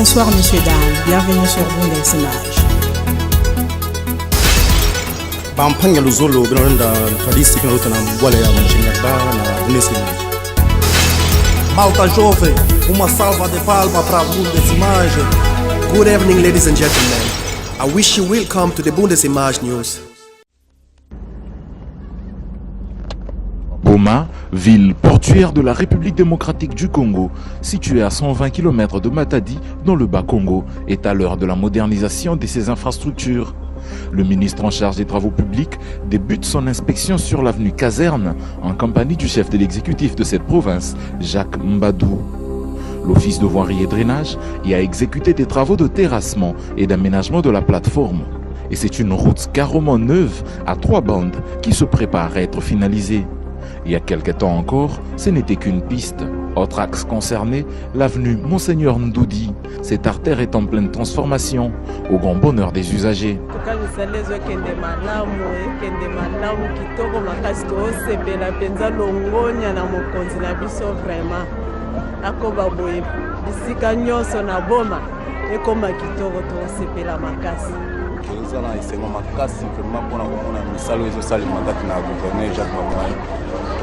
Bonsoir messieurs, dames, bienvenue sur Bundesimage. Bampanga luzolo binonda tradisi kinotana mbwale ya mshinyaba na Bundesimage. Malta jovem, uma salva de palmas para a Bundesimage. Good evening, ladies and gentlemen. I wish you welcome to the Bundesimage News. Boma, ville portuaire de la République démocratique du Congo, située à 120 km de Matadi, dans le Bas-Congo, est à l'heure de la modernisation de ses infrastructures. Le ministre en charge des travaux publics débute son inspection sur l'avenue Caserne, en compagnie du chef de l'exécutif de cette province, Jacques Mbadou. L'office de voirie et drainage y a exécuté des travaux de terrassement et d'aménagement de la plateforme. Et c'est une route carrément neuve à 3 bandes qui se prépare à être finalisée. Il y a quelque temps encore, ce n'était qu'une piste. Autre axe concerné, l'avenue Monseigneur Ndoudi. Cette artère est en pleine transformation, au grand bonheur des usagers.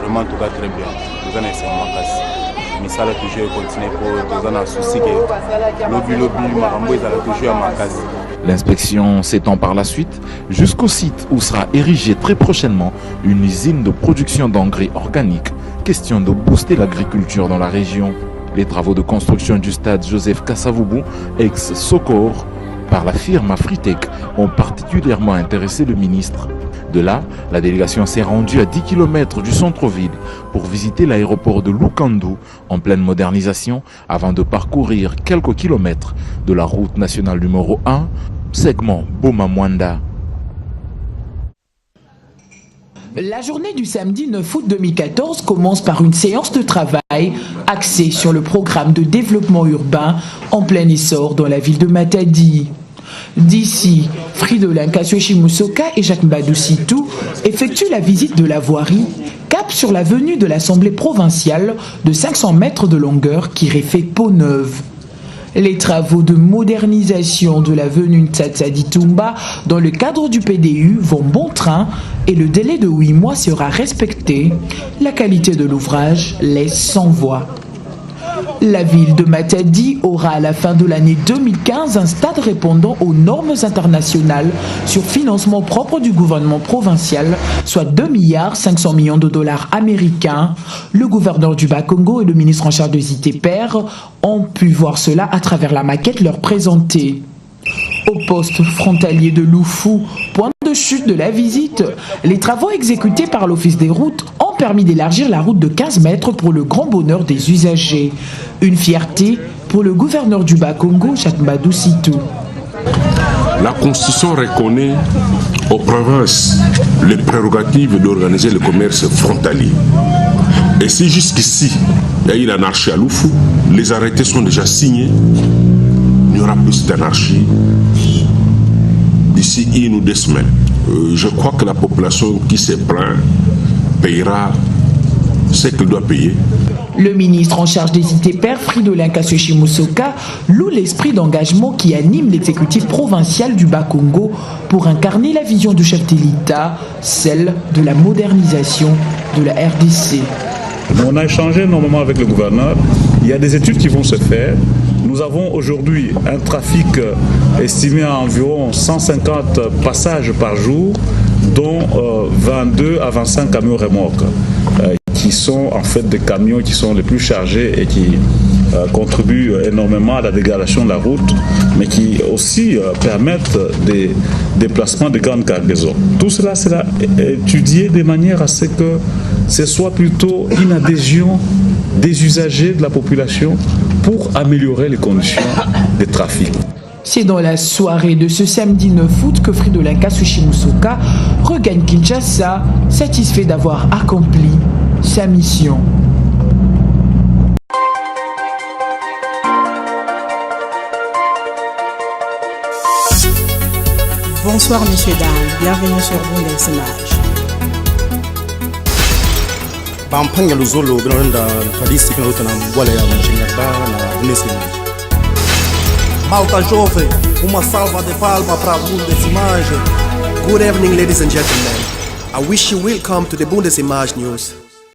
Vraiment tout va très bien. Nous allons essayer de faire. Mais ça va toujours continuer pour nous en souci que lobby marambo ça va toujours à Makasi. L'inspection s'étend par la suite jusqu'au site où sera érigée très prochainement une usine de production d'engrais organiques. Question de booster l'agriculture dans la région. Les travaux de construction du stade Joseph Kasavubu, ex-Socor, par la firme Afritech, ont particulièrement intéressé le ministre. De là, la délégation s'est rendue à 10 km du centre-ville pour visiter l'aéroport de Lukandu en pleine modernisation avant de parcourir quelques kilomètres de la route nationale numéro 1, segment Boma-Mwanda. La journée du samedi 9 août 2014 commence par une séance de travail axée sur le programme de développement urbain en plein essor dans la ville de Matadi. D'ici, Fridolin Kassochi-Musoka et Jacques Mbadou Sitou effectuent la visite de la voirie, cap sur l'avenue de l'Assemblée provinciale de 500 mètres de longueur qui refait peau neuve. Les travaux de modernisation de l'avenue Ntsatsa-Ditumba dans le cadre du PDU vont bon train et le délai de 8 mois sera respecté. La qualité de l'ouvrage laisse sans voix. La ville de Matadi aura à la fin de l'année 2015 un stade répondant aux normes internationales sur financement propre du gouvernement provincial, soit 2,5 milliards de dollars américains. Le gouverneur du Bas-Congo et le ministre en charge de ZITEPER ont pu voir cela à travers la maquette leur présentée. Au poste frontalier de Loufou, point de chute de la visite, les travaux exécutés par l'Office des routes ont permis d'élargir la route de 15 mètres pour le grand bonheur des usagers. Une fierté pour le gouverneur du Bas-Congo, Jacques Mbadou Sitou. La Constitution reconnaît aux provinces les prérogatives d'organiser le commerce frontalier. Et si jusqu'ici, il y a eu l'anarchie à Loufou, les arrêtés sont déjà signés, il y aura plus d'anarchie d'ici 1 ou 2 semaines. Je crois que la population qui se plaint payera ce qu'elle doit payer. Le ministre en charge des ITPR, Fridolin Kassochi-Musoka, loue l'esprit d'engagement qui anime l'exécutif provincial du Bas-Congo pour incarner la vision du chef de l'État, celle de la modernisation de la RDC. On a échangé normalement avec le gouverneur. Il y a des études qui vont se faire. Nous avons aujourd'hui un trafic estimé à environ 150 passages par jour, dont 22 à 25 camions remorques, qui sont en fait des camions qui sont les plus chargés et qui contribuent énormément à la dégradation de la route, mais qui aussi permettent des déplacements de grandes cargaisons. Tout cela sera étudié de manière à ce que ce soit plutôt une adhésion des usagers de la population pour améliorer les conditions de trafic. C'est dans la soirée de ce samedi 9 août que Fridolin Kassochi-Musoka regagne Kinshasa, satisfait d'avoir accompli sa mission. Bonsoir messieurs, dames, bienvenue sur Bundesimage. Bampanga luzolo binonda tradisi kinotana mbwale ya mshinyaba na Bundesimage. Malta jovem, uma salva de palmas para a Bundesimagem. Good evening, ladies and gentlemen. I wish you welcome to the Bundesimagem News.